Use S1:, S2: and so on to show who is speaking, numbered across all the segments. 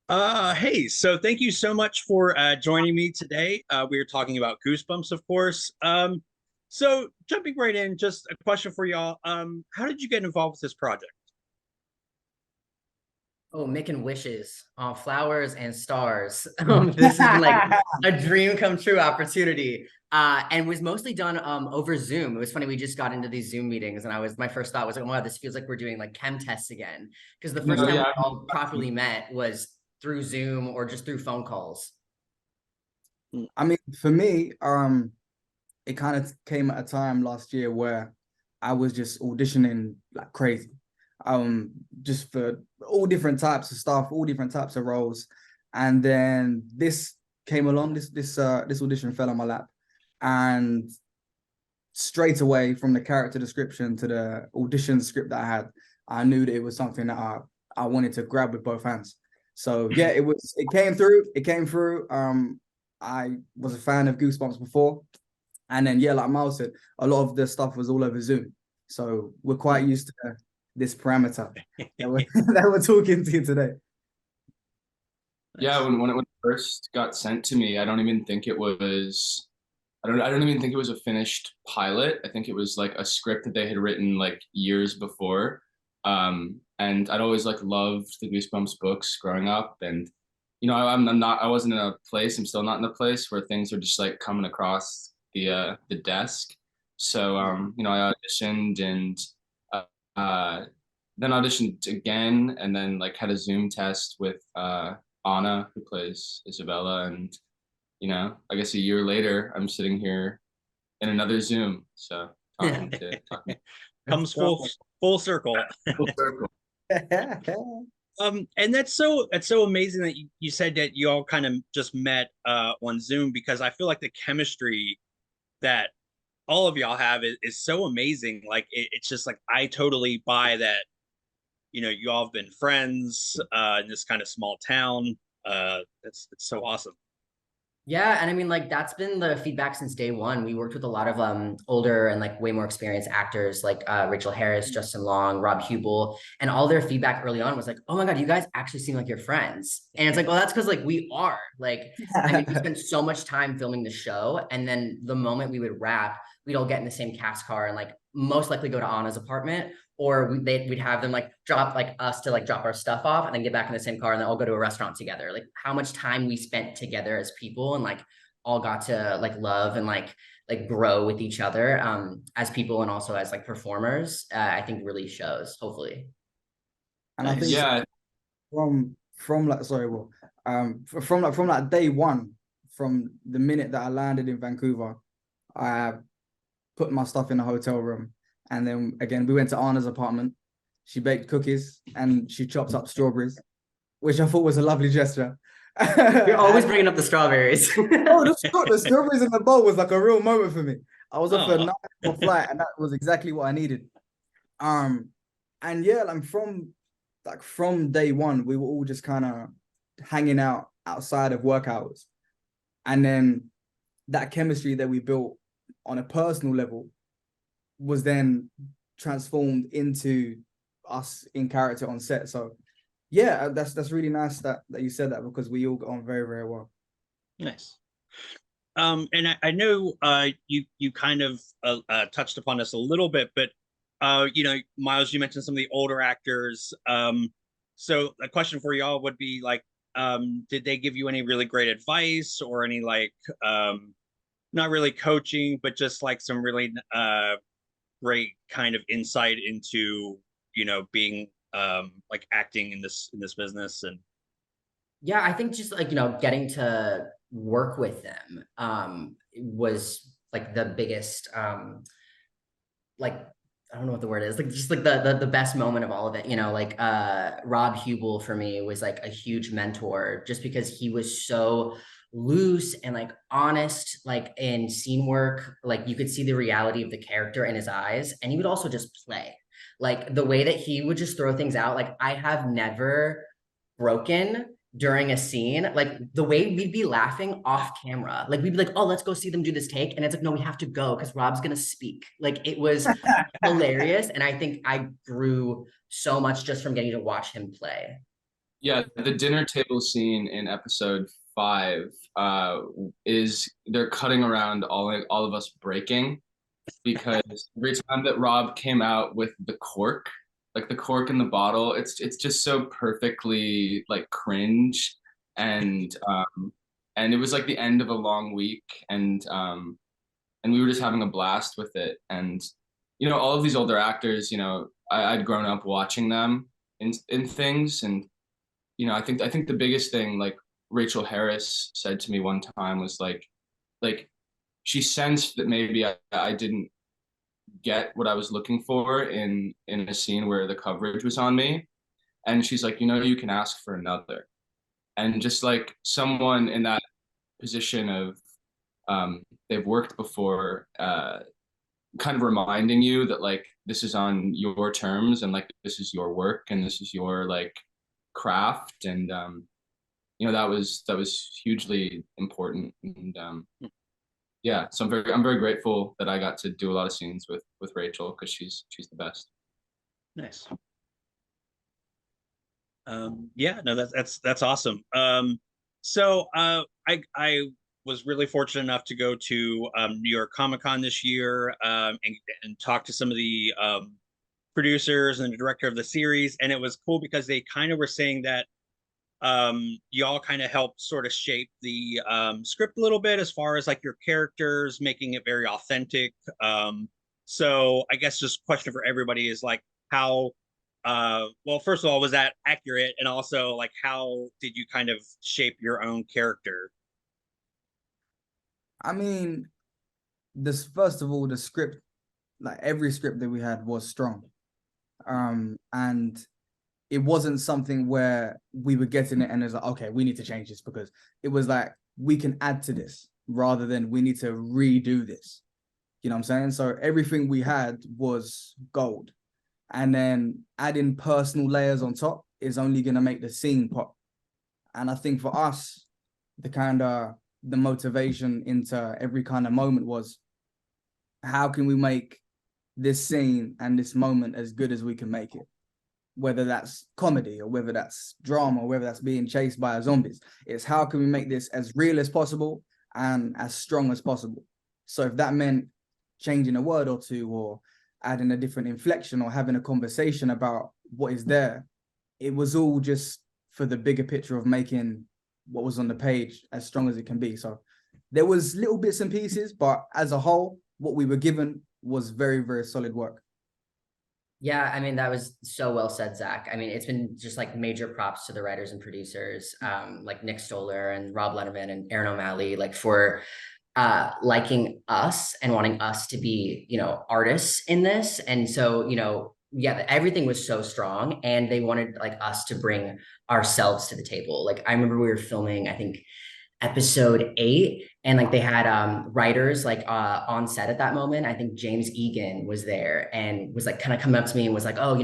S1: Hey, so thank you so much for joining me today. We are talking about Goosebumps, of course. So jumping right in, just a question for y'all. How did you get involved with this project?
S2: Oh, making wishes on flowers and stars. This is like a dream come true opportunity. And was mostly done over Zoom. It was funny, we just got into these Zoom meetings, and my first thought was like, wow, this feels like we're doing like chem tests again. Because the first
S3: No,
S2: time we
S3: yeah.
S2: all properly met was through Zoom or just through phone calls.
S3: I mean, for me, it kind of came at a time last year where I was just auditioning like crazy. Um, just for all different types of stuff, all different types of roles. And then this came along, this audition fell on my lap. And straight away from the character description to the audition script that I had, I knew that it was something that I wanted to grab with both hands. So yeah, it came through. It came through. I was a fan of Goosebumps before. And then yeah, like Miles said, a lot of the stuff was all over Zoom. So we're quite used to this parameter that we're, that we're talking to you today.
S1: Nice.
S4: When it first got sent to me, I don't even think it was a finished pilot. I think it was like a script that they had written like years before. And I'd always like loved the Goosebumps books growing up. And I wasn't in a place, I'm still not in a place where things are just like coming across the desk. So I auditioned and uh, uh then auditioned again and then like had a Zoom test with Anna, who plays Isabella, and I guess a year later, I'm sitting here in another Zoom, so talking
S1: Comes full circle.
S4: full circle.
S1: And that's so amazing that you said that you all kind of just met on Zoom because I feel like the chemistry that all of y'all have is so amazing. Like it's just like I totally buy that, you all have been friends in this kind of small town. It's so awesome.
S2: Yeah, and I mean, like that's been the feedback since day one. We worked with a lot of older and like way more experienced actors like Rachel Harris, Justin Long, Rob Hubel, and all their feedback early on was like, "Oh my God, you guys actually seem like you're friends." And it's like, well, that's because like we are. Like, I mean, we spent so much time filming the show, and then the moment we would wrap, we'd all get in the same cast car and like most likely go to Anna's apartment, or we'd have them like drop like us to like drop our stuff off and then get back in the same car and then all go to a restaurant together. Like how much time we spent together as people and like all got to like love and like grow with each other as people and also as like performers, I think really shows, hopefully.
S3: And I think
S1: Nice.
S4: Yeah,
S3: from like sorry, well, from like day one, from the minute that I landed in Vancouver, I put my stuff in a hotel room, and then again we went to Anna's apartment. She baked cookies and she chopped up strawberries, which I thought was a lovely gesture.
S2: You're always
S3: And,
S2: bringing up the strawberries.
S3: oh, the strawberries in the bowl was like a real moment for me. I was off a
S1: Oh,
S3: 9 hour flight, and that was exactly what I needed. Um, and yeah, from day one, we were all just kind of hanging out outside of work hours, and then that chemistry that we built on a personal level was then transformed into us in character on set. So yeah, that's really nice that you said that because we all got on very, very well.
S1: nice. And I know you kind of touched upon this a little bit, but Miles, you mentioned some of the older actors. So a question for y'all would be like, did they give you any really great advice or any like not really coaching, but just like some really great kind of insight into, being like acting in this business and
S2: Yeah, I think just like, getting to work with them was like the biggest like I don't know what the word is, like just like the best moment of all of it, like Rob Hubel for me was like a huge mentor just because he was so loose and like honest, like in scene work, like you could see the reality of the character in his eyes, and he would also just play. Like the way that he would just throw things out, like I have never broken during a scene, like the way we'd be laughing off camera, like we'd be like, oh, let's go see them do this take, and it's like, no, we have to go because Rob's gonna speak. Like it was hilarious, and I think I grew so much just from getting to watch him play.
S4: Yeah, the dinner table scene in episode 5 is they're cutting around all of us breaking because every time that Rob came out with the cork, like the cork in the bottle, it's just so perfectly like cringe, and and it was like the end of a long week, and we were just having a blast with it. And all of these older actors, I'd grown up watching them in things, and I think the biggest thing, like Rachel Harris said to me one time, was like she sensed that maybe I didn't get what I was looking for in a scene where the coverage was on me, and she's like, you can ask for another. And just like someone in that position of they've worked before, kind of reminding you that like this is on your terms, and like this is your work, and this is your like craft. And that was hugely important. And yeah, so I'm very grateful that I got to do a lot of scenes with Rachel, because she's the best.
S1: Nice. Yeah, no, that's awesome. So I was really fortunate enough to go to New York Comic Con this year, and talk to some of the producers and the director of the series, and it was cool because they kind of were saying that y'all kind of helped sort of shape the script a little bit, as far as like your characters, making it very authentic. So I guess just question for everybody is like, how well, first of all, was that accurate? And also, like, how did you kind of shape your own character?
S3: I mean, this first of all, the script, like every script that we had was strong. And it wasn't something where we were getting it and it was like, okay, we need to change this, because it was like, we can add to this rather than we need to redo this. You know what I'm saying? So everything we had was gold. And then adding personal layers on top is only going to make the scene pop. And I think for us, the motivation into every kind of moment was, how can we make this scene and this moment as good as we can make it? Whether that's comedy or whether that's drama or whether that's being chased by zombies. It's how can we make this as real as possible and as strong as possible. So if that meant changing a word or two, or adding a different inflection, or having a conversation about what is there, it was all just for the bigger picture of making what was on the page as strong as it can be. So there was little bits and pieces, but as a whole, what we were given was very, very solid work.
S2: Yeah, I mean, that was so well said, Zach. I mean, it's been just like major props to the writers and producers, like Nick Stoller and Rob Letterman and Aaron O'Malley, like for liking us and wanting us to be, artists in this. And so, yeah, everything was so strong, and they wanted like us to bring ourselves to the table. Like I remember we were filming, I think episode 8, and like they had writers like on set at that moment. I think James Egan was there and was like kind of coming up to me and was like, oh,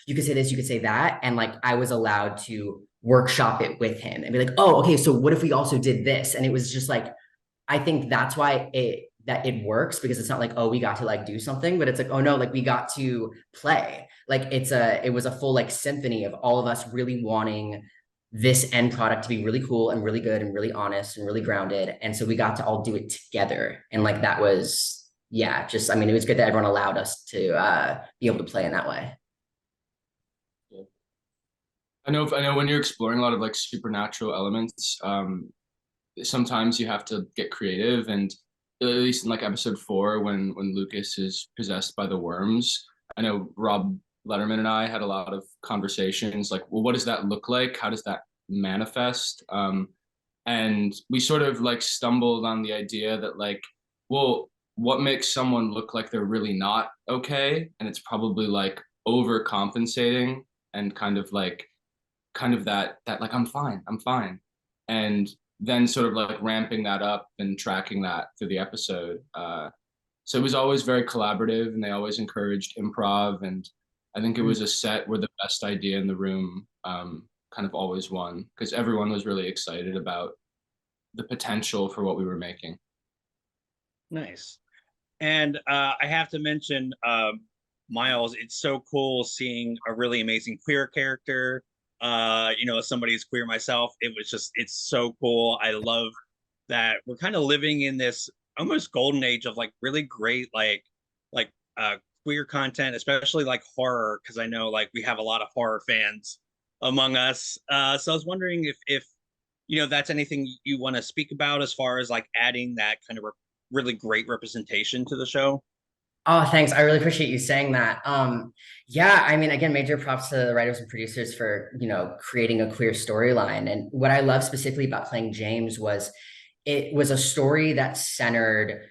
S2: you could say this, you could say that, and like I was allowed to workshop it with him and be like, oh, okay, so what if we also did this? And it was just like, I think that's why it works, because it's not like, oh, we got to like do something, but it's like, oh no, like we got to play. Like it was a full like symphony of all of us really wanting this end product to be really cool and really good and really honest and really grounded. And so we got to all do it together. And like that was, yeah, just, I mean, it was good that everyone allowed us to be able to play in that way.
S4: I know when you're exploring a lot of like supernatural elements, sometimes you have to get creative. And at least in like episode 4, when Lucas is possessed by the worms, I know Rob Letterman and I had a lot of conversations like, well, what does that look like? How does that manifest? And we sort of like stumbled on the idea that like, well, what makes someone look like they're really not okay? And it's probably like overcompensating, and kind of that like, I'm fine. And then sort of like ramping that up and tracking that through the episode. So it was always very collaborative, and they always encouraged improv. And I think it was a set where the best idea in the room kind of always won, because everyone was really excited about the potential for what we were making.
S1: Nice. And I have to mention, Miles, it's so cool seeing a really amazing queer character. You know, as somebody who's queer myself, it's so cool. I love that we're kind of living in this almost golden age of like really great like queer content, especially like horror, because I know like we have a lot of horror fans among us. So I was wondering if you know that's anything you want to speak about as far as like adding that kind of really great representation to the show.
S2: Oh, thanks. I really appreciate you saying that. Yeah, I mean, again, major props to the writers and producers for, creating a queer storyline. And what I love specifically about playing James was it was a story that centered,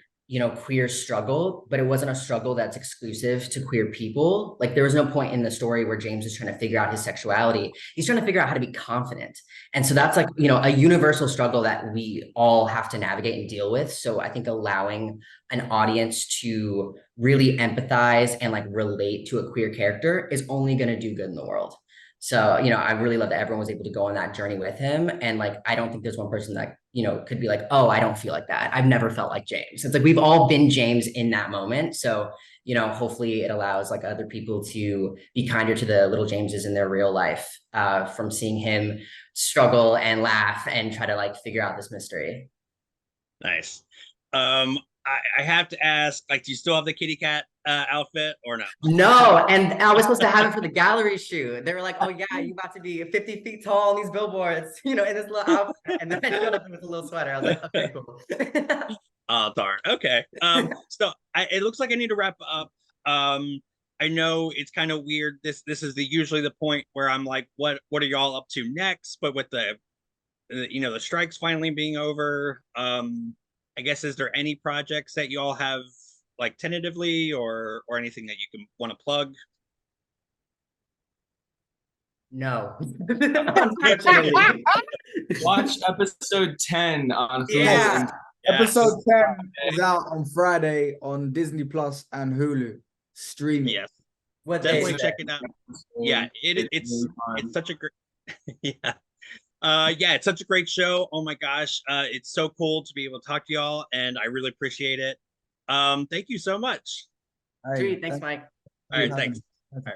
S2: queer struggle, but it wasn't a struggle that's exclusive to queer people. Like there was no point in the story where James is trying to figure out his sexuality. He's trying to figure out how to be confident. And so that's like, a universal struggle that we all have to navigate and deal with. So I think allowing an audience to really empathize and like relate to a queer character is only going to do good in the world. So, I really love that everyone was able to go on that journey with him. And like, I don't think there's one person that, could be like, oh, I don't feel like that. I've never felt like James. It's like we've all been James in that moment. So, hopefully it allows like other people to be kinder to the little Jameses in their real life, from seeing him struggle and laugh and try to like figure out this mystery.
S1: Nice. I have to ask, like, do you still have the kitty cat outfit or no?
S2: No, and I was supposed to have it for the gallery shoot. They were like, "Oh yeah, you about to be 50 feet tall on these billboards, in this little outfit." And then I showed up with a little sweater. I was like, "Okay, cool."
S1: Oh darn. Okay. So it looks like I need to wrap up. I know it's kind of weird. This is usually the point where I'm like, what are y'all up to next? But with the strikes finally being over, I guess is there any projects that you all have like tentatively or anything that you can want to plug?
S2: No, unfortunately.
S4: Watch episode 10 on Hulu.
S2: Yeah.
S3: Episode 10 is out on Friday on Disney Plus and Hulu streaming.
S1: Yes.
S2: What
S1: Definitely
S2: day?
S1: check it out. Yeah, it's such a great yeah. Yeah, it's such a great show. Oh my gosh. It's so cool to be able to talk to y'all and I really appreciate it. Thank you so much.
S3: Hey,
S2: Sweet. Thanks, Mike.
S1: All right, thanks. All right.